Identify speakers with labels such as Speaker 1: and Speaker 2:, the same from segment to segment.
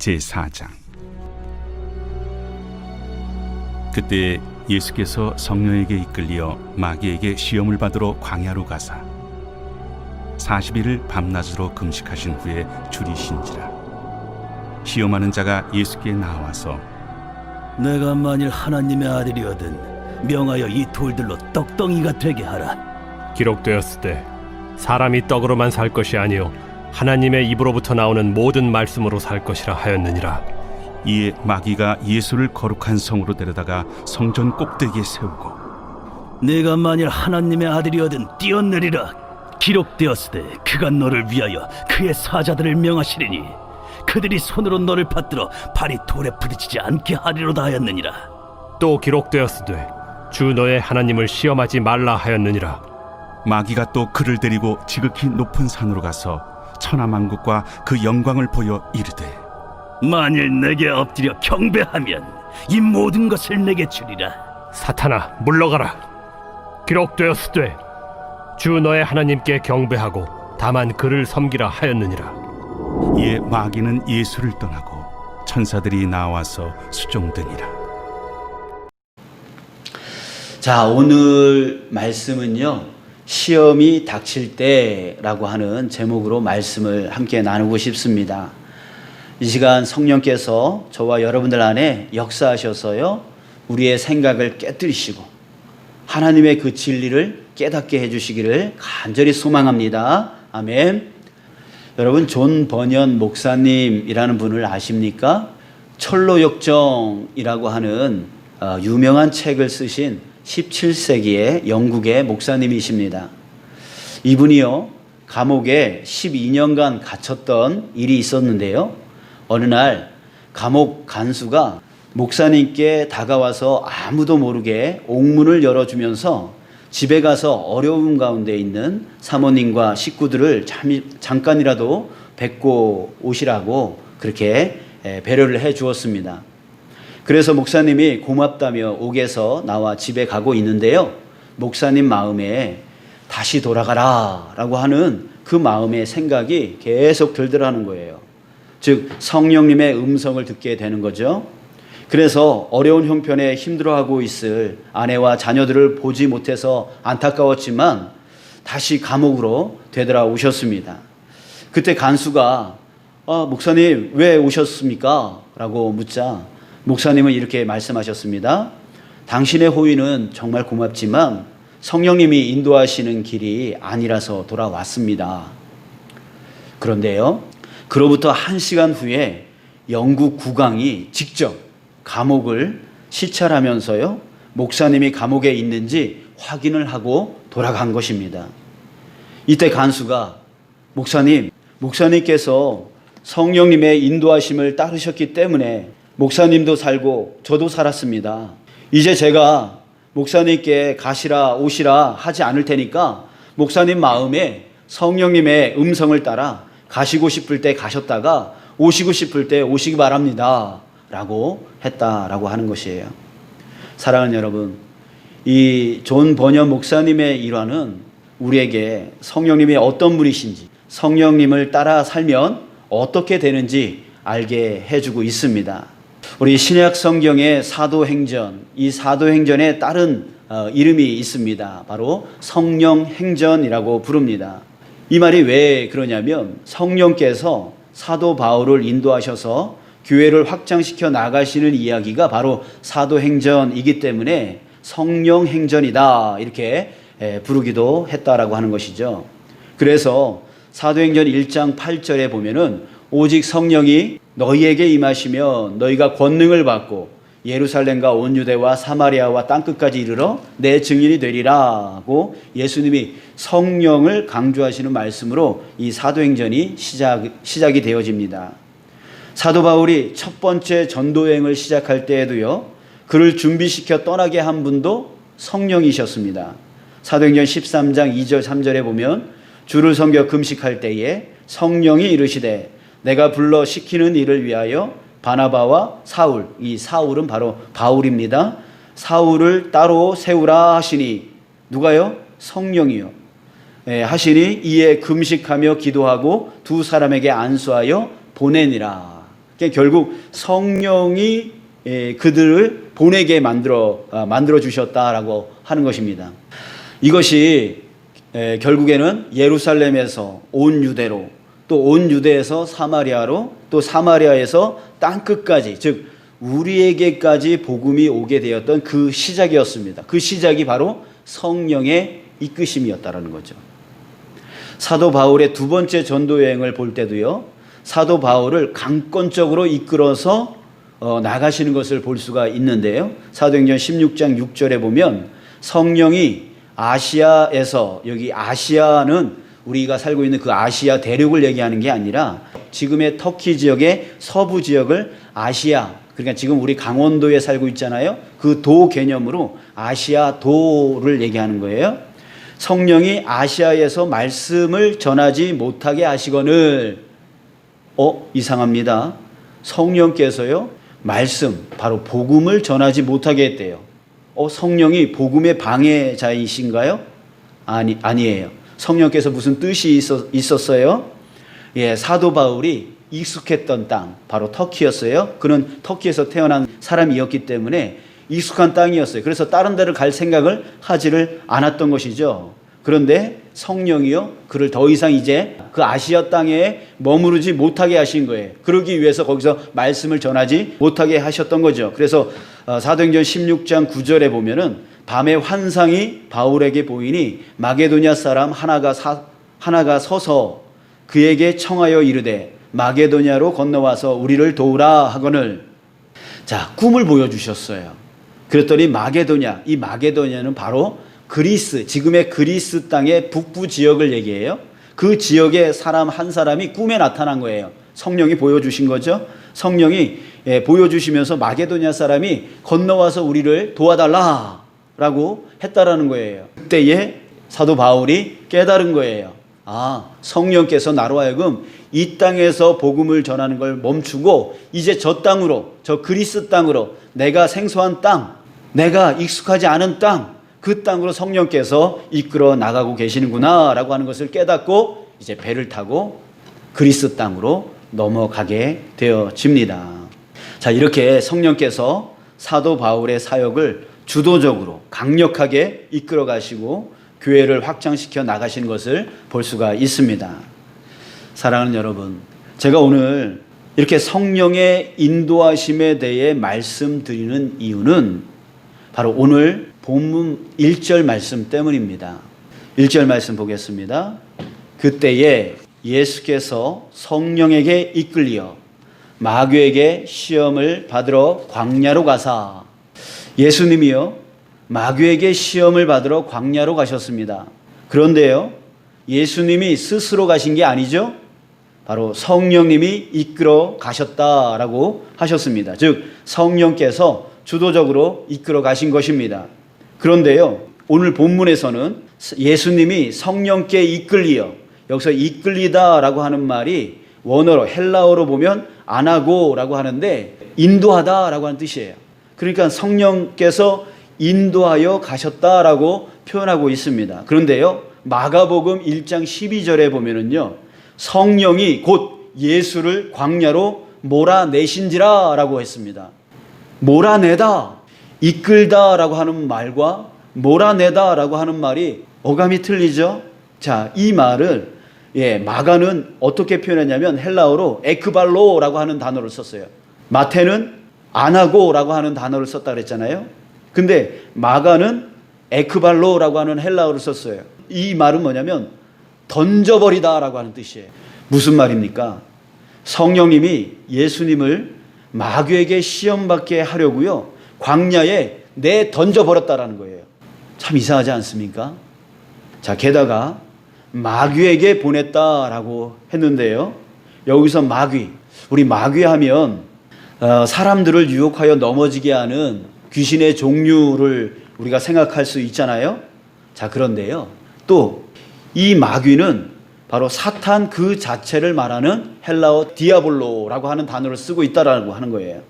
Speaker 1: 제4장. 그때 예수께서 성령에게 이끌려 마귀에게 시험을 받으러 광야로 가사 40일을 밤낮으로 금식하신 후에 줄이신지라. 시험하는 자가 예수께 나와서
Speaker 2: 내가 만일 하나님의 아들이거든 명하여 이 돌들로 떡덩이가 되게 하라.
Speaker 3: 기록되었을 때 사람이 떡으로만 살 것이 아니요 하나님의 입으로부터 나오는 모든 말씀으로 살 것이라 하였느니라.
Speaker 1: 이에 마귀가 예수를 거룩한 성으로 데려다가 성전 꼭대기에 세우고
Speaker 2: 내가 만일 하나님의 아들이거든 뛰어내리라. 기록되었으되 그가 너를 위하여 그의 사자들을 명하시리니 그들이 손으로 너를 받들어 발이 돌에 부딪히지 않게 하리로다 하였느니라.
Speaker 3: 또 기록되었으되 주 너의 하나님을 시험하지 말라 하였느니라.
Speaker 1: 마귀가 또 그를 데리고 지극히 높은 산으로 가서 천하만국과 그 영광을 보여 이르되
Speaker 2: 만일 내게 엎드려 경배하면 이 모든 것을 내게 주리라.
Speaker 3: 사탄아 물러가라. 기록되었으되 주 너의 하나님께 경배하고 다만 그를 섬기라 하였느니라.
Speaker 1: 이에 마귀는 예수를 떠나고 천사들이 나와서 수종드니라.
Speaker 4: 자, 오늘 말씀은요, 시험이 닥칠 때라고 하는 제목으로 말씀을 함께 나누고 싶습니다. 이 시간 성령께서 저와 여러분들 안에 역사하셔서요, 우리의 생각을 깨뜨리시고 하나님의 그 진리를 깨닫게 해주시기를 간절히 소망합니다. 아멘. 여러분, 존 버년 목사님이라는 분을 아십니까? 철로역정이라고 하는 유명한 책을 쓰신 17세기의 영국의 목사님이십니다. 이분이요, 감옥에 12년간 갇혔던 일이 있었는데요, 어느 날 감옥 간수가 목사님께 다가와서 아무도 모르게 옥문을 열어주면서 집에 가서 어려움 가운데 있는 사모님과 식구들을 잠깐이라도 뵙고 오시라고 그렇게 배려를 해 주었습니다. 그래서 목사님이 고맙다며 옥에서 나와 집에 가고 있는데요, 목사님 마음에 다시 돌아가라 라고 하는 그 마음의 생각이 계속 들더라는 거예요. 즉 성령님의 음성을 듣게 되는 거죠. 그래서 어려운 형편에 힘들어하고 있을 아내와 자녀들을 보지 못해서 안타까웠지만 다시 감옥으로 되돌아오셨습니다. 그때 간수가 목사님 왜 오셨습니까? 라고 묻자 목사님은 이렇게 말씀하셨습니다. 당신의 호의는 정말 고맙지만 성령님이 인도하시는 길이 아니라서 돌아왔습니다. 그런데요, 그로부터 1시간 후에 영국 국왕이 직접 감옥을 시찰하면서요, 목사님이 감옥에 있는지 확인을 하고 돌아간 것입니다. 이때 간수가 목사님께서 성령님의 인도하심을 따르셨기 때문에 목사님도 살고 저도 살았습니다. 이제 제가 목사님께 가시라 오시라 하지 않을 테니까 목사님 마음에 성령님의 음성을 따라 가시고 싶을 때 가셨다가 오시고 싶을 때 오시기 바랍니다 라고 했다라고 하는 것이에요. 사랑하는 여러분, 이 존 버년 목사님의 일화는 우리에게 성령님이 어떤 분이신지, 성령님을 따라 살면 어떻게 되는지 알게 해주고 있습니다. 우리 신약 성경의 사도행전, 이 사도행전에 다른 이름이 있습니다. 바로 성령행전이라고 부릅니다. 이 말이 왜 그러냐면 성령께서 사도 바울을 인도하셔서 교회를 확장시켜 나가시는 이야기가 바로 사도행전이기 때문에 성령행전이다 이렇게 부르기도 했다라고 하는 것이죠. 그래서 사도행전 1장 8절에 보면은 오직 성령이 너희에게 임하시면 너희가 권능을 받고 예루살렘과 온 유대와 사마리아와 땅끝까지 이르러 내 증인이 되리라고 예수님이 성령을 강조하시는 말씀으로 이 사도행전이 시작이 되어집니다. 사도 바울이 첫 번째 전도여행을 시작할 때에도요, 그를 준비시켜 떠나게 한 분도 성령이셨습니다. 사도행전 13장 2절 3절에 보면 주를 섬겨 금식할 때에 성령이 이르시되 내가 불러 시키는 일을 위하여 바나바와 사울, 이 사울은 바로 바울입니다. 사울을 따로 세우라 하시니, 누가요? 성령이요. 하시니 이에 금식하며 기도하고 두 사람에게 안수하여 보내니라. 그러니까 결국 성령이 그들을 보내게 만들어 주셨다라고 하는 것입니다. 이것이 결국에는 예루살렘에서 온 유대로, 또 온 유대에서 사마리아로, 또 사마리아에서 땅 끝까지, 즉 우리에게까지 복음이 오게 되었던 그 시작이었습니다. 그 시작이 바로 성령의 이끄심이었다라는 거죠. 사도 바울의 두 번째 전도 여행을 볼 때도요, 사도 바울을 강권적으로 이끌어서 나가시는 것을 볼 수가 있는데요. 사도행전 16장 6절에 보면 성령이 아시아에서, 여기 아시아는 우리가 살고 있는 그 아시아 대륙을 얘기하는 게 아니라 지금의 터키 지역의 서부 지역을 아시아, 그러니까 지금 우리 강원도에 살고 있잖아요. 그 도 개념으로 아시아 도를 얘기하는 거예요. 성령이 아시아에서 말씀을 전하지 못하게 하시거늘, 이상합니다. 성령께서요, 말씀, 바로 복음을 전하지 못하게 했대요. 성령이 복음의 방해자이신가요? 아니에요. 성령께서 무슨 뜻이 있었어요? 사도 바울이 익숙했던 땅, 바로 터키였어요. 그는 터키에서 태어난 사람이었기 때문에 익숙한 땅이었어요. 그래서 다른 데를 갈 생각을 하지를 않았던 것이죠. 그런데 성령이요, 그를 더 이상 이제 그 아시아 땅에 머무르지 못하게 하신 거예요. 그러기 위해서 거기서 말씀을 전하지 못하게 하셨던 거죠. 그래서 사도행전 16장 9절에 보면은 밤에 환상이 바울에게 보이니 마게도냐 사람 하나가 서서 그에게 청하여 이르되 마게도냐로 건너와서 우리를 도우라 하거늘. 자, 꿈을 보여주셨어요. 그랬더니 마게도냐, 이 마게도냐는 바로 그리스, 지금의 그리스 땅의 북부 지역을 얘기해요. 그 지역의 사람 한 사람이 꿈에 나타난 거예요. 성령이 보여주신 거죠. 성령이 보여주시면서 마게도냐 사람이 건너와서 우리를 도와달라라고 했다라는 거예요. 그때에 사도 바울이 깨달은 거예요. 성령께서 나로 하여금 이 땅에서 복음을 전하는 걸 멈추고 이제 저 땅으로, 저 그리스 땅으로, 내가 생소한 땅, 내가 익숙하지 않은 땅, 그 땅으로 성령께서 이끌어 나가고 계시는구나 라고 하는 것을 깨닫고 이제 배를 타고 그리스 땅으로 넘어가게 되어집니다. 자, 이렇게 성령께서 사도 바울의 사역을 주도적으로 강력하게 이끌어 가시고 교회를 확장시켜 나가시는 것을 볼 수가 있습니다. 사랑하는 여러분, 제가 오늘 이렇게 성령의 인도하심에 대해 말씀드리는 이유는 바로 오늘 본문 1절 말씀 때문입니다. 1절 말씀 보겠습니다. 그때에 예수께서 성령에게 이끌리어 마귀에게 시험을 받으러 광야로 가사. 예수님이요, 마귀에게 시험을 받으러 광야로 가셨습니다. 그런데요, 예수님이 스스로 가신 게 아니죠. 바로 성령님이 이끌어 가셨다라고 하셨습니다. 즉 성령께서 주도적으로 이끌어 가신 것입니다. 그런데요, 오늘 본문에서는 예수님이 성령께 이끌리어, 여기서 이끌리다라고 하는 말이 원어로 헬라어로 보면 아나고라고 하는데 인도하다라고 하는 뜻이에요. 그러니까 성령께서 인도하여 가셨다라고 표현하고 있습니다. 그런데요, 마가복음 1장 12절에 보면은요, 성령이 곧 예수를 광야로 몰아내신지라 라고 했습니다. 몰아내다, 이끌다라고 하는 말과 몰아내다라고 하는 말이 어감이 틀리죠. 자, 이 말을 마가는 어떻게 표현했냐면 헬라어로 에크발로라고 하는 단어를 썼어요. 마태는 아나고라고 하는 단어를 썼다 그랬잖아요. 근데 마가는 에크발로라고 하는 헬라어를 썼어요. 이 말은 뭐냐면 던져버리다라고 하는 뜻이에요. 무슨 말입니까? 성령님이 예수님을 마귀에게 시험받게 하려고요, 광야에 던져버렸다라는 거예요. 참 이상하지 않습니까? 자, 게다가 마귀에게 보냈다라고 했는데요, 여기서 마귀, 우리 마귀 하면 사람들을 유혹하여 넘어지게 하는 귀신의 종류를 우리가 생각할 수 있잖아요. 자, 그런데요, 또 이 마귀는 바로 사탄 그 자체를 말하는 헬라어 디아볼로라고 하는 단어를 쓰고 있다라고 하는 거예요.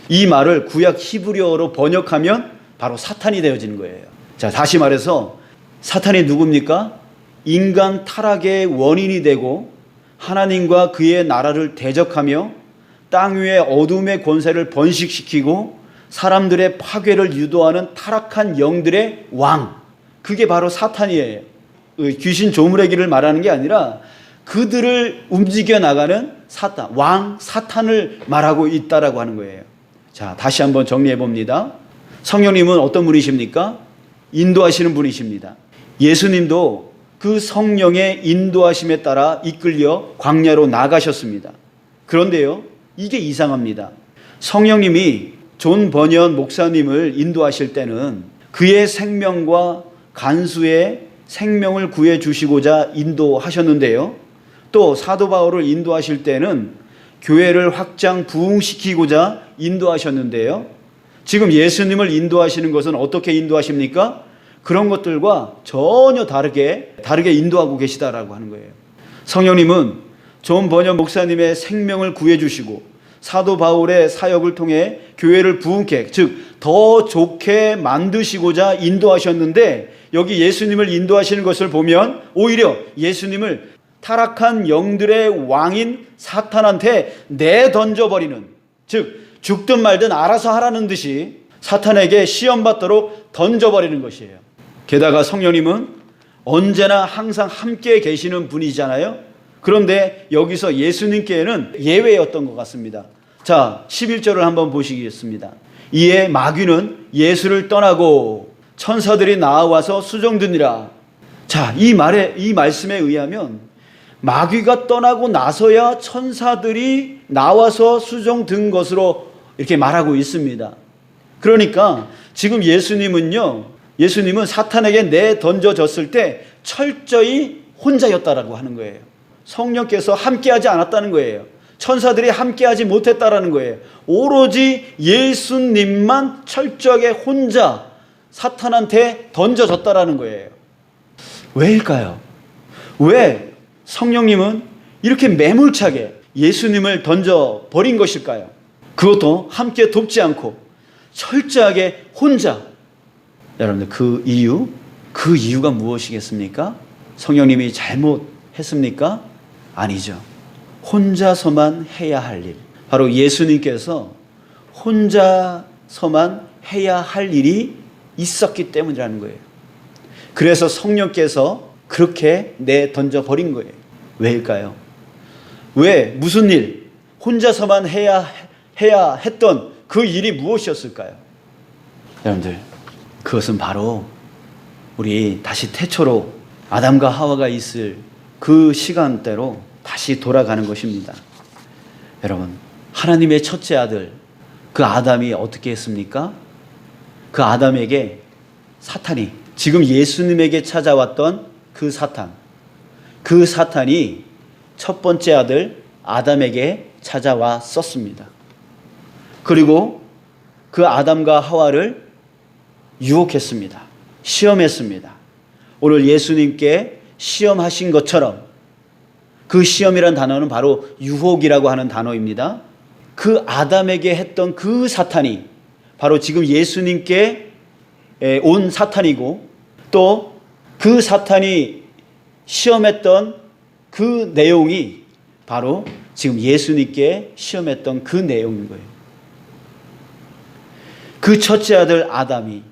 Speaker 4: 이 말을 구약 히브리어로 번역하면 바로 사탄이 되어지는 거예요. 자, 다시 말해서 사탄이 누굽니까? 인간 타락의 원인이 되고 하나님과 그의 나라를 대적하며 땅 위에 어둠의 권세를 번식시키고 사람들의 파괴를 유도하는 타락한 영들의 왕, 그게 바로 사탄이에요. 귀신 조무래기를 말하는 게 아니라 그들을 움직여 나가는 사탄, 왕 사탄을 말하고 있다라고 하는 거예요. 자, 다시 한번 정리해 봅니다. 성령님은 어떤 분이십니까? 인도하시는 분이십니다. 예수님도 그 성령의 인도하심에 따라 이끌려 광야로 나가셨습니다. 그런데요, 이게 이상합니다. 성령님이 존 버니언 목사님을 인도하실 때는 그의 생명과 간수의 생명을 구해 주시고자 인도하셨는데요. 또 사도 바울을 인도하실 때는 교회를 확장 부흥시키고자 인도하셨는데요. 지금 예수님을 인도하시는 것은 어떻게 인도하십니까? 그런 것들과 전혀 다르게 인도하고 계시다라고 하는 거예요. 성령님은 존 버니언 목사님의 생명을 구해 주시고 사도 바울의 사역을 통해 교회를 부흥케, 즉 더 좋게 만드시고자 인도하셨는데, 여기 예수님을 인도하시는 것을 보면 오히려 예수님을 타락한 영들의 왕인 사탄한테 내던져버리는, 즉 죽든 말든 알아서 하라는 듯이 사탄에게 시험받도록 던져버리는 것이에요. 게다가 성령님은 언제나 항상 함께 계시는 분이잖아요. 그런데 여기서 예수님께는 예외였던 것 같습니다. 자, 11절을 한번 보시겠습니다. 이에 마귀는 예수를 떠나고 천사들이 나와서 수종드니라. 자, 이 말씀에 의하면 마귀가 떠나고 나서야 천사들이 나와서 수종든 것으로 이렇게 말하고 있습니다. 그러니까 지금 예수님은 사탄에게 내던져졌을 때 철저히 혼자였다라고 하는 거예요. 성령께서 함께하지 않았다는 거예요. 천사들이 함께하지 못했다라는 거예요. 오로지 예수님만 철저하게 혼자 사탄한테 던져졌다라는 거예요. 왜일까요? 왜 성령님은 이렇게 매몰차게 예수님을 던져버린 것일까요? 그것도 함께 돕지 않고 철저하게 혼자. 여러분들, 그 이유가 무엇이겠습니까? 성령님이 잘못했습니까? 아니죠. 혼자서만 해야 할 일, 바로 예수님께서 혼자서만 해야 할 일이 있었기 때문이라는 거예요. 그래서 성령께서 그렇게 내던져 버린 거예요. 왜일까요? 왜? 무슨 일? 혼자서만 해야 했던 그 일이 무엇이었을까요? 여러분들, 그것은 바로 우리 다시 태초로 아담과 하와가 있을 그 시간대로 다시 돌아가는 것입니다. 여러분, 하나님의 첫째 아들 그 아담이 어떻게 했습니까? 그 아담에게 사탄이, 지금 예수님에게 찾아왔던 그 사탄이 첫 번째 아들 아담에게 찾아왔었습니다. 그리고 그 아담과 하와를 유혹했습니다. 시험했습니다. 오늘 예수님께 시험하신 것처럼, 그 시험이란 단어는 바로 유혹이라고 하는 단어입니다. 그 아담에게 했던 그 사탄이 바로 지금 예수님께 온 사탄이고, 또 그 사탄이 시험했던 그 내용이 바로 지금 예수님께 시험했던 그 내용인 거예요. 그 첫째 아들 아담이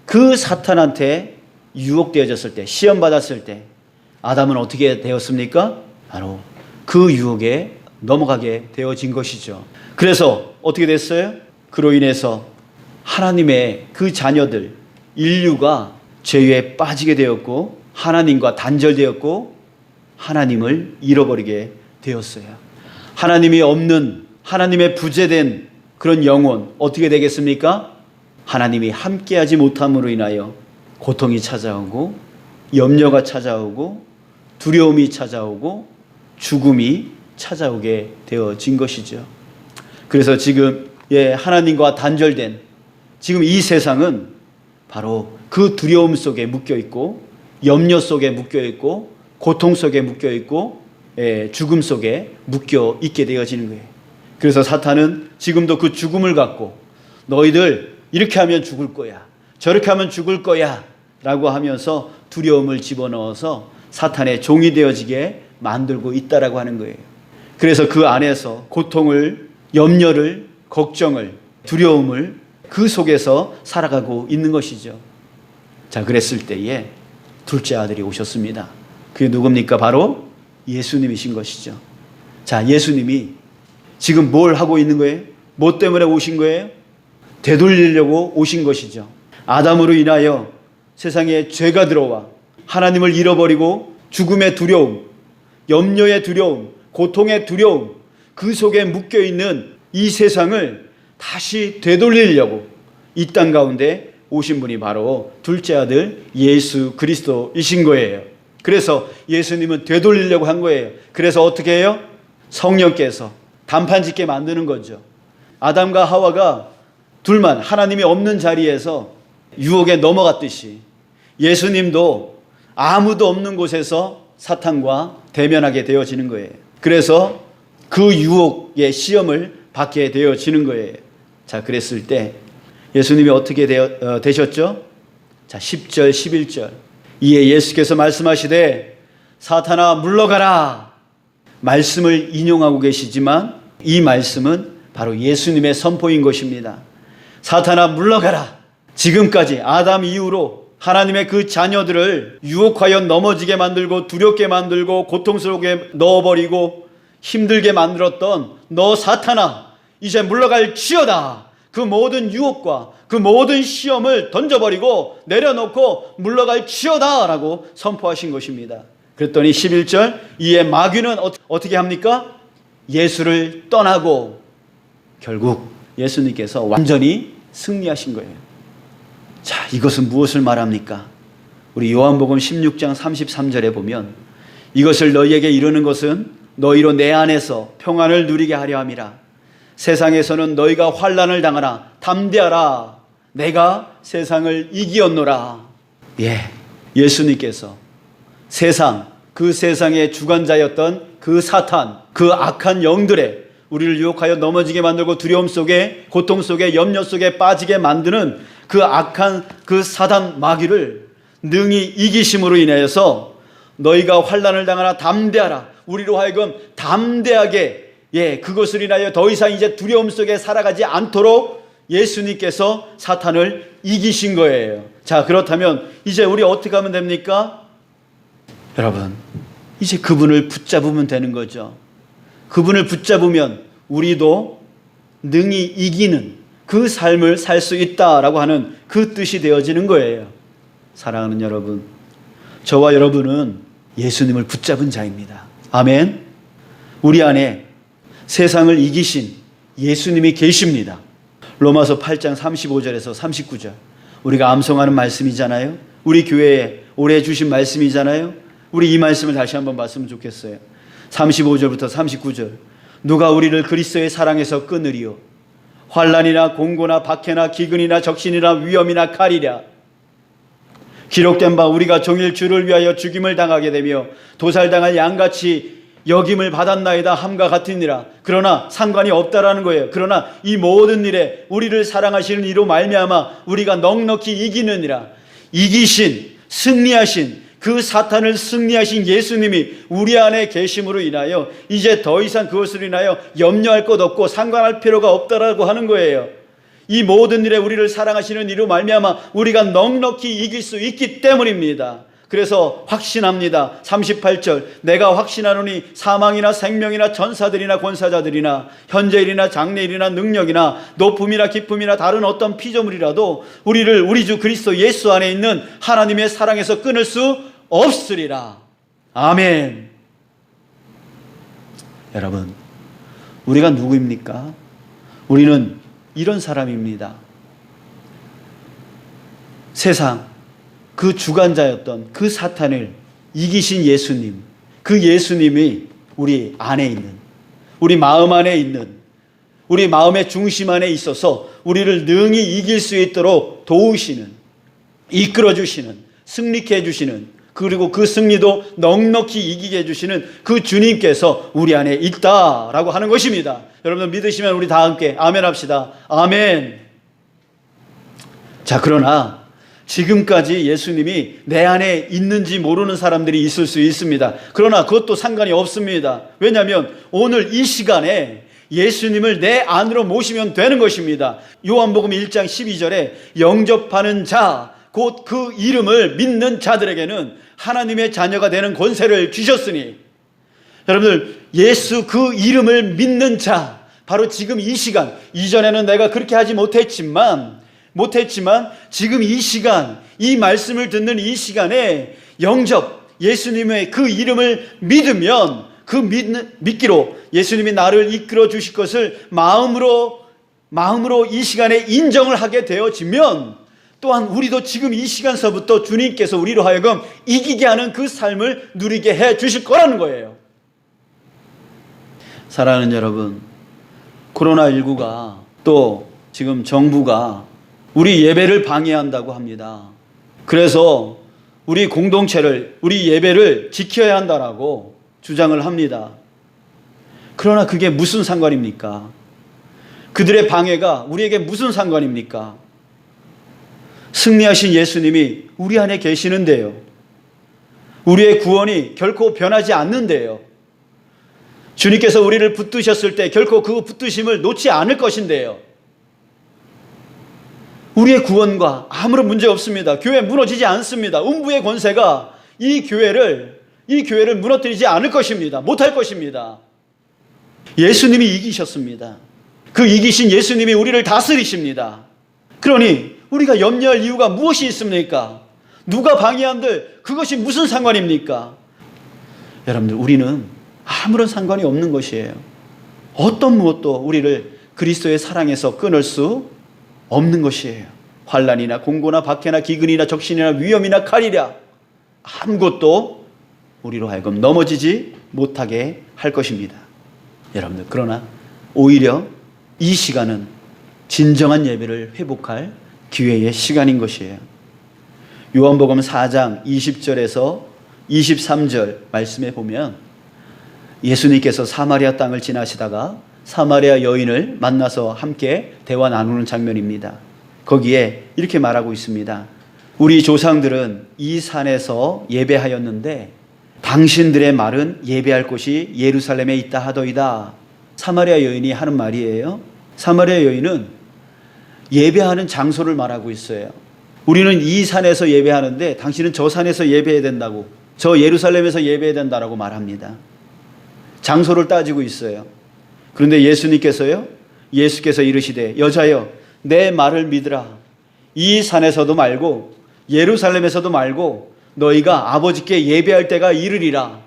Speaker 4: 그 사탄한테 유혹되어졌을 때, 시험받았을 때 아담은 어떻게 되었습니까? 바로 그 유혹에 넘어가게 되어진 것이죠. 그래서 어떻게 됐어요? 그로 인해서 하나님의 그 자녀들, 인류가 죄에 빠지게 되었고 하나님과 단절되었고 하나님을 잃어버리게 되었어요. 하나님이 없는, 하나님의 부재된 그런 영혼 어떻게 되겠습니까? 하나님이 함께하지 못함으로 인하여 고통이 찾아오고 염려가 찾아오고 두려움이 찾아오고 죽음이 찾아오게 되어진 것이죠. 그래서 지금 하나님과 단절된 지금 이 세상은 바로 그 두려움 속에 묶여 있고 염려 속에 묶여 있고 고통 속에 묶여 있고 죽음 속에 묶여 있게 되어지는 거예요. 그래서 사탄은 지금도 그 죽음을 갖고 너희들 이렇게 하면 죽을 거야, 저렇게 하면 죽을 거야 라고 하면서 두려움을 집어넣어서 사탄의 종이 되어지게 만들고 있다라고 하는 거예요. 그래서 그 안에서 고통을 염려를, 걱정을, 두려움을 그 속에서 살아가고 있는 것이죠. 자, 그랬을 때에 둘째 아들이 오셨습니다. 그게 누굽니까? 바로 예수님이신 것이죠. 자, 예수님이 지금 뭘 하고 있는 거예요? 뭐 때문에 오신 거예요? 되돌리려고 오신 것이죠. 아담으로 인하여 세상에 죄가 들어와 하나님을 잃어버리고 죽음의 두려움, 염려의 두려움, 고통의 두려움, 그 속에 묶여있는 이 세상을 다시 되돌리려고 이 땅 가운데 오신 분이 바로 둘째 아들 예수 그리스도이신 거예요. 그래서 예수님은 되돌리려고 한 거예요. 그래서 어떻게 해요? 성령께서 단판 짓게 만드는 거죠. 아담과 하와가 둘만 하나님이 없는 자리에서 유혹에 넘어갔듯이 예수님도 아무도 없는 곳에서 사탄과 대면하게 되어지는 거예요. 그래서 그 유혹의 시험을 받게 되어지는 거예요. 자, 그랬을 때 예수님이 어떻게 되셨죠? 자, 10절 11절 이에 예수께서 말씀하시되 사탄아 물러가라. 말씀을 인용하고 계시지만 이 말씀은 바로 예수님의 선포인 것입니다. 사탄아 물러가라. 지금까지 아담 이후로 하나님의 그 자녀들을 유혹하여 넘어지게 만들고 두렵게 만들고 고통스럽게 넣어버리고 힘들게 만들었던 너 사탄아 이제 물러갈지어다. 그 모든 유혹과 그 모든 시험을 던져버리고 내려놓고 물러갈지어다 라고 선포하신 것입니다. 그랬더니 11절 이에 마귀는 어떻게 합니까? 예수를 떠나고 결국 예수님께서 완전히 승리하신 거예요. 자, 이것은 무엇을 말합니까? 우리 요한복음 16장 33절에 보면 이것을 너희에게 이르는 것은 너희로 내 안에서 평안을 누리게 하려 함이라. 세상에서는 너희가 환난을 당하나 담대하라. 내가 세상을 이기었노라. 예수님께서 그 세상의 주관자였던 그 사탄, 그 악한 영들의 우리를 유혹하여 넘어지게 만들고 두려움 속에 고통 속에 염려 속에 빠지게 만드는 그 악한 그 사단 마귀를 능히 이기심으로 인하여서 너희가 환난을 당하나 담대하라. 우리로 하여금 담대하게 그것을 인하여 더 이상 이제 두려움 속에 살아가지 않도록 예수님께서 사탄을 이기신 거예요. 자, 그렇다면 이제 우리 어떻게 하면 됩니까? 여러분, 이제 그분을 붙잡으면 되는 거죠. 그분을 붙잡으면 우리도 능히 이기는 그 삶을 살 수 있다라고 하는 그 뜻이 되어지는 거예요. 사랑하는 여러분, 저와 여러분은 예수님을 붙잡은 자입니다. 아멘. 우리 안에 세상을 이기신 예수님이 계십니다. 로마서 8장 35절에서 39절 우리가 암송하는 말씀이잖아요. 우리 교회에 올해 주신 말씀이잖아요. 우리 이 말씀을 다시 한번 봤으면 좋겠어요. 35절부터 39절 누가 우리를 그리스도의 사랑에서 끊으리요? 환난이나 공고나 박해나 기근이나 적신이나 위험이나 칼이랴. 기록된 바 우리가 종일 주를 위하여 죽임을 당하게 되며 도살당할 양같이 여김을 받았나이다 함과 같으니라. 그러나 상관이 없다라는 거예요. 그러나 이 모든 일에 우리를 사랑하시는 이로 말미암아 우리가 넉넉히 이기느니라. 이기신 승리하신 그 사탄을 승리하신 예수님이 우리 안에 계심으로 인하여 이제 더 이상 그것으로 인하여 염려할 것 없고 상관할 필요가 없다라고 하는 거예요. 이 모든 일에 우리를 사랑하시는 이로 말미암아 우리가 넉넉히 이길 수 있기 때문입니다. 그래서 확신합니다. 38절 내가 확신하노니 사망이나 생명이나 전사들이나 권사자들이나 현재일이나 장래일이나 능력이나 높음이나 깊음이나 다른 어떤 피조물이라도 우리를 우리 주 그리스도 예수 안에 있는 하나님의 사랑에서 끊을 수 없으리라. 아멘. 여러분, 우리가 누구입니까? 우리는 이런 사람입니다. 세상 그 주관자였던 그 사탄을 이기신 예수님, 그 예수님이 우리 안에 있는, 우리 마음 안에 있는, 우리 마음의 중심 안에 있어서 우리를 능히 이길 수 있도록 도우시는, 이끌어주시는, 승리케 해주시는, 그리고 그 승리도 넉넉히 이기게 해주시는 그 주님께서 우리 안에 있다라고 하는 것입니다. 여러분 믿으시면 우리 다 함께 아멘 합시다. 아멘. 자, 그러나 지금까지 예수님이 내 안에 있는지 모르는 사람들이 있을 수 있습니다. 그러나 그것도 상관이 없습니다. 왜냐하면 오늘 이 시간에 예수님을 내 안으로 모시면 되는 것입니다. 요한복음 1장 12절에 영접하는 자, 곧 그 이름을 믿는 자들에게는 하나님의 자녀가 되는 권세를 주셨으니, 여러분들 예수 그 이름을 믿는 자, 바로 지금 이 시간, 이전에는 내가 그렇게 하지 못했지만 지금 이 시간, 이 말씀을 듣는 이 시간에 예수님의 그 이름을 믿으면 믿기로 예수님이 나를 이끌어 주실 것을 마음으로 이 시간에 인정을 하게 되어지면, 또한 우리도 지금 이 시간서부터 주님께서 우리로 하여금 이기게 하는 그 삶을 누리게 해 주실 거라는 거예요. 사랑하는 여러분, 코로나19가 또 지금 정부가 우리 예배를 방해한다고 합니다. 그래서 우리 공동체를, 우리 예배를 지켜야 한다라고 주장을 합니다. 그러나 그게 무슨 상관입니까? 그들의 방해가 우리에게 무슨 상관입니까? 승리하신 예수님이 우리 안에 계시는데요. 우리의 구원이 결코 변하지 않는데요. 주님께서 우리를 붙드셨을 때 결코 그 붙드심을 놓지 않을 것인데요. 우리의 구원과 아무런 문제 없습니다. 교회 무너지지 않습니다. 음부의 권세가 이 교회를 무너뜨리지 않을 것입니다. 못할 것입니다. 예수님이 이기셨습니다. 그 이기신 예수님이 우리를 다스리십니다. 그러니 우리가 염려할 이유가 무엇이 있습니까? 누가 방해한들 그것이 무슨 상관입니까? 여러분들, 우리는 아무런 상관이 없는 것이에요. 어떤 무엇도 우리를 그리스도의 사랑에서 끊을 수 없는 것이에요. 환난이나 공고나 박해나 기근이나 적신이나 위험이나 칼이라 아무것도 우리로 하여금 넘어지지 못하게 할 것입니다. 여러분들, 그러나 오히려 이 시간은 진정한 예배를 회복할 기회의 시간인 것이에요. 요한복음 4장 20절에서 23절 말씀에 보면 예수님께서 사마리아 땅을 지나시다가 사마리아 여인을 만나서 함께 대화 나누는 장면입니다. 거기에 이렇게 말하고 있습니다. 우리 조상들은 이 산에서 예배하였는데 당신들의 말은 예배할 곳이 예루살렘에 있다 하더이다. 사마리아 여인이 하는 말이에요. 사마리아 여인은 예배하는 장소를 말하고 있어요. 우리는 이 산에서 예배하는데 당신은 저 산에서 예배해야 된다고, 저 예루살렘에서 예배해야 된다라고 말합니다. 장소를 따지고 있어요. 그런데 예수께서 이르시되 여자여 내 말을 믿으라. 이 산에서도 말고 예루살렘에서도 말고 너희가 아버지께 예배할 때가 이르리라.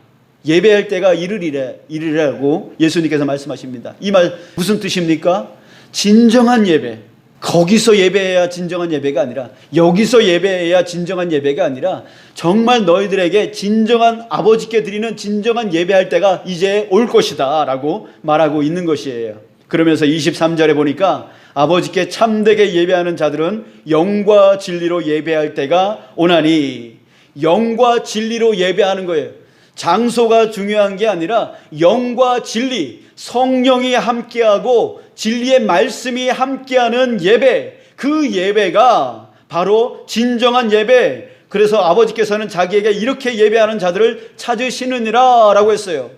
Speaker 4: 예배할 때가 이르리라고 예수님께서 말씀하십니다. 이 말 무슨 뜻입니까? 진정한 예배, 거기서 예배해야 진정한 예배가 아니라, 여기서 예배해야 진정한 예배가 아니라 정말 너희들에게 진정한 아버지께 드리는 진정한 예배할 때가 이제 올 것이다 라고 말하고 있는 것이에요. 그러면서 23절에 보니까 아버지께 참되게 예배하는 자들은 영과 진리로 예배할 때가 오나니, 영과 진리로 예배하는 거예요. 장소가 중요한 게 아니라 영과 진리, 성령이 함께하고 진리의 말씀이 함께하는 예배, 그 예배가 바로 진정한 예배. 그래서 아버지께서는 자기에게 이렇게 예배하는 자들을 찾으시느니라 라고 했어요.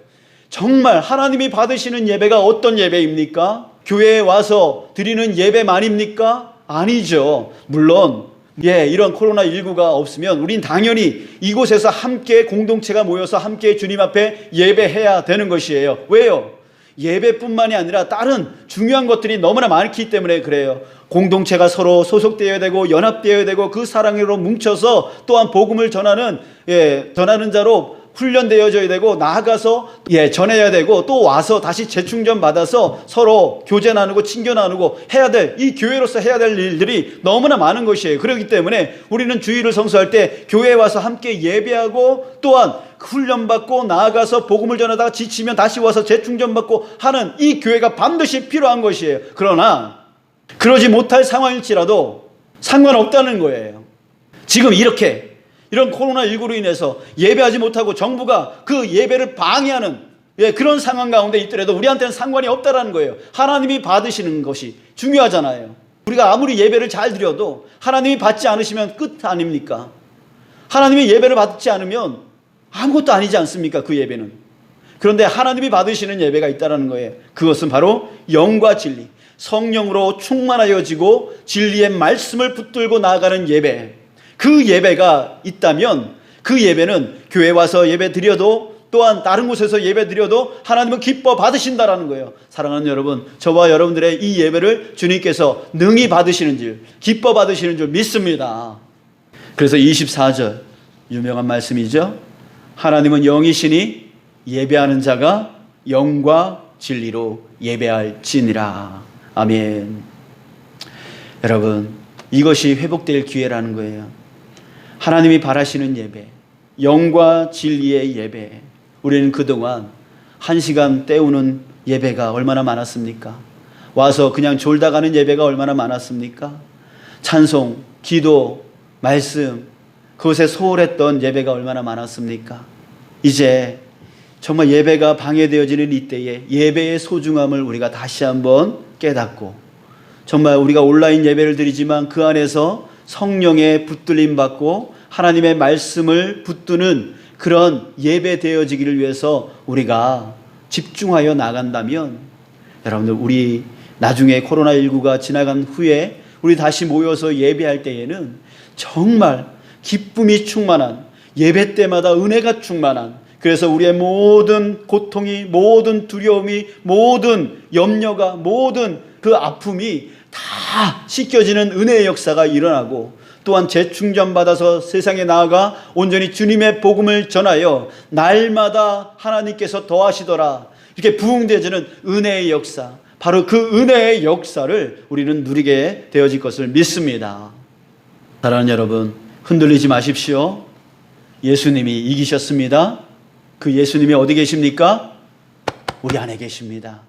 Speaker 4: 정말 하나님이 받으시는 예배가 어떤 예배입니까? 교회에 와서 드리는 예배만입니까? 아니죠. 물론 이런 코로나19가 없으면 우린 당연히 이곳에서 함께 공동체가 모여서 함께 주님 앞에 예배해야 되는 것이에요. 왜요? 예배뿐만이 아니라 다른 중요한 것들이 너무나 많기 때문에 그래요. 공동체가 서로 소속되어야 되고 연합되어야 되고 그 사랑으로 뭉쳐서 또한 복음을 전하는 자로 훈련되어져야 되고 나아가서 전해야 되고 또 와서 다시 재충전 받아서 서로 교제 나누고 친교 나누고 해야 될, 이 교회로서 해야 될 일들이 너무나 많은 것이에요. 그렇기 때문에 우리는 주일을 성수할 때 교회에 와서 함께 예배하고 또한 훈련받고 나아가서 복음을 전하다가 지치면 다시 와서 재충전 받고 하는 이 교회가 반드시 필요한 것이에요. 그러나 그러지 못할 상황일지라도 상관없다는 거예요. 지금 이런 코로나19로 인해서 예배하지 못하고 정부가 그 예배를 방해하는 그런 상황 가운데 있더라도 우리한테는 상관이 없다라는 거예요. 하나님이 받으시는 것이 중요하잖아요. 우리가 아무리 예배를 잘 드려도 하나님이 받지 않으시면 끝 아닙니까? 하나님이 예배를 받지 않으면 아무것도 아니지 않습니까? 그 예배는. 그런데 하나님이 받으시는 예배가 있다는 거예요. 그것은 바로 영과 진리, 성령으로 충만하여지고 진리의 말씀을 붙들고 나아가는 예배. 그 예배가 있다면 그 예배는 교회 와서 예배 드려도 또한 다른 곳에서 예배 드려도 하나님은 기뻐 받으신다라는 거예요. 사랑하는 여러분, 저와 여러분들의 이 예배를 주님께서 능히 받으시는 줄, 기뻐 받으시는 줄 믿습니다. 그래서 24절 유명한 말씀이죠. 하나님은 영이시니 예배하는 자가 영과 진리로 예배할지니라. 아멘. 여러분, 이것이 회복될 기회라는 거예요. 하나님이 바라시는 예배, 영과 진리의 예배. 우리는 그동안 1시간 때우는 예배가 얼마나 많았습니까? 와서 그냥 졸다 가는 예배가 얼마나 많았습니까? 찬송, 기도, 말씀, 그것에 소홀했던 예배가 얼마나 많았습니까? 이제 정말 예배가 방해되어지는 이때에 예배의 소중함을 우리가 다시 한번 깨닫고, 정말 우리가 온라인 예배를 드리지만 그 안에서 성령의 붙들림 받고 하나님의 말씀을 붙드는 그런 예배 되어지기를 위해서 우리가 집중하여 나간다면, 여러분들, 우리 나중에 코로나19가 지나간 후에 우리 다시 모여서 예배할 때에는 정말 기쁨이 충만한, 예배 때마다 은혜가 충만한, 그래서 우리의 모든 고통이, 모든 두려움이, 모든 염려가, 모든 그 아픔이 다 씻겨지는 은혜의 역사가 일어나고, 또한 재충전받아서 세상에 나아가 온전히 주님의 복음을 전하여 날마다 하나님께서 더하시더라, 이렇게 부흥되어지는 은혜의 역사, 바로 그 은혜의 역사를 우리는 누리게 되어질 것을 믿습니다. 사랑하는 여러분, 흔들리지 마십시오. 예수님이 이기셨습니다. 그 예수님이 어디 계십니까? 우리 안에 계십니다.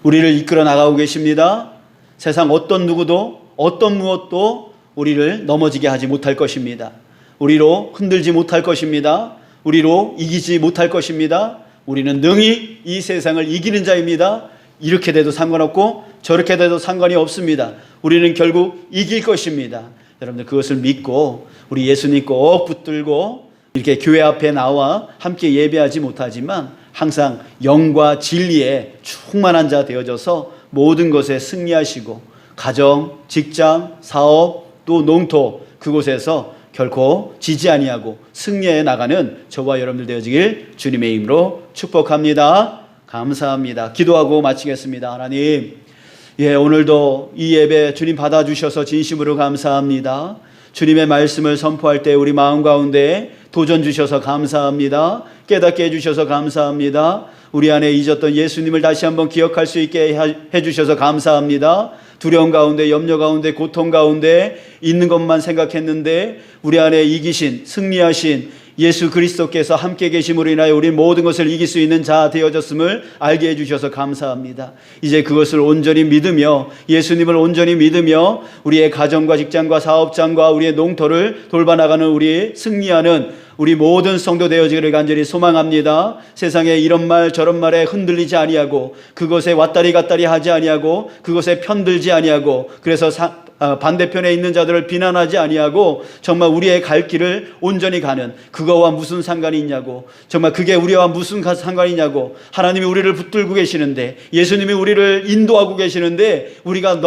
Speaker 4: 우리를 이끌어 나가고 계십니다. 세상 어떤 누구도, 어떤 무엇도 우리를 넘어지게 하지 못할 것입니다. 우리로 흔들지 못할 것입니다. 우리로 이기지 못할 것입니다. 우리는 능히 이 세상을 이기는 자입니다. 이렇게 돼도 상관없고 저렇게 돼도 상관이 없습니다. 우리는 결국 이길 것입니다. 여러분들, 그것을 믿고 우리 예수님 꼭 붙들고 이렇게 교회 앞에 나와 함께 예배하지 못하지만 항상 영과 진리에 충만한 자 되어져서 모든 것에 승리하시고 가정, 직장, 사업, 또 농토, 그곳에서 결코 지지 아니하고 승리해 나가는 저와 여러분들 되어지길 주님의 이름으로 축복합니다. 감사합니다. 기도하고 마치겠습니다. 하나님, 오늘도 이 예배 주님 받아주셔서 진심으로 감사합니다. 주님의 말씀을 선포할 때 우리 마음 가운데 도전 주셔서 감사합니다. 깨닫게 해주셔서 감사합니다. 우리 안에 잊었던 예수님을 다시 한번 기억할 수 있게 해주셔서 감사합니다. 두려움 가운데, 염려 가운데, 고통 가운데 있는 것만 생각했는데 우리 안에 이기신, 승리하신 예수 그리스도께서 함께 계심으로 인하여 우리 모든 것을 이길 수 있는 자 되어졌음을 알게 해주셔서 감사합니다. 이제 그것을 온전히 믿으며, 예수님을 온전히 믿으며 우리의 가정과 직장과 사업장과 우리의 농토를 돌봐나가는 우리 승리하는 우리 모든 성도 되어지기를 간절히 소망합니다. 세상에 이런 말 저런 말에 흔들리지 아니하고, 그것에 왔다리 갔다리 하지 아니하고, 그것에 편들지 아니하고, 그래서 반대편에 있는 자들을 비난하지 아니하고 정말 우리의 갈 길을 온전히 가는, 그거와 무슨 상관이 있냐고, 정말 그게 우리와 무슨 상관이 있냐고, 하나님이 우리를 붙들고 계시는데, 예수님이 우리를 인도하고 계시는데 우리가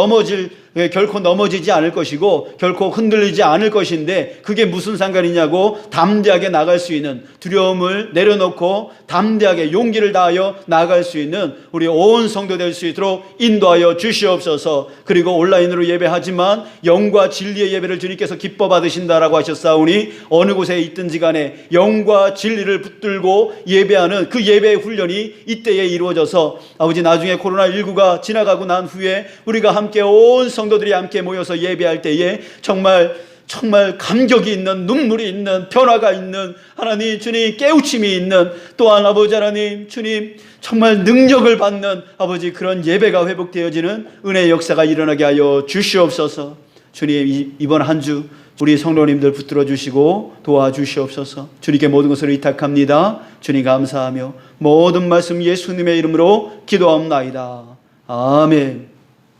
Speaker 4: 결코 넘어지지 않을 것이고 결코 흔들리지 않을 것인데 그게 무슨 상관이냐고 담대하게 나갈 수 있는, 두려움을 내려놓고 담대하게 용기를 다하여 나갈 수 있는 우리 온 성도 될 수 있도록 인도하여 주시옵소서. 그리고 온라인으로 예배하지만 영과 진리의 예배를 주님께서 기뻐 받으신다라고 하셨사오니 어느 곳에 있든지 간에 영과 진리를 붙들고 예배하는 그 예배의 훈련이 이때에 이루어져서 아버지, 나중에 코로나19가 지나가고 난 후에 우리가 함께 온 성도들이 함께 모여서 예배할 때에 정말 감격이 있는, 눈물이 있는, 변화가 있는, 하나님 주님 깨우침이 있는, 또한 아버지 하나님 주님 정말 능력을 받는 아버지 그런 예배가 회복되어지는 은혜의 역사가 일어나게 하여 주시옵소서. 주님, 이번 한 주 우리 성도님들 붙들어 주시고 도와주시옵소서. 주님께 모든 것을 의탁합니다. 주님 감사하며 모든 말씀 예수님의 이름으로 기도합나이다. 아멘.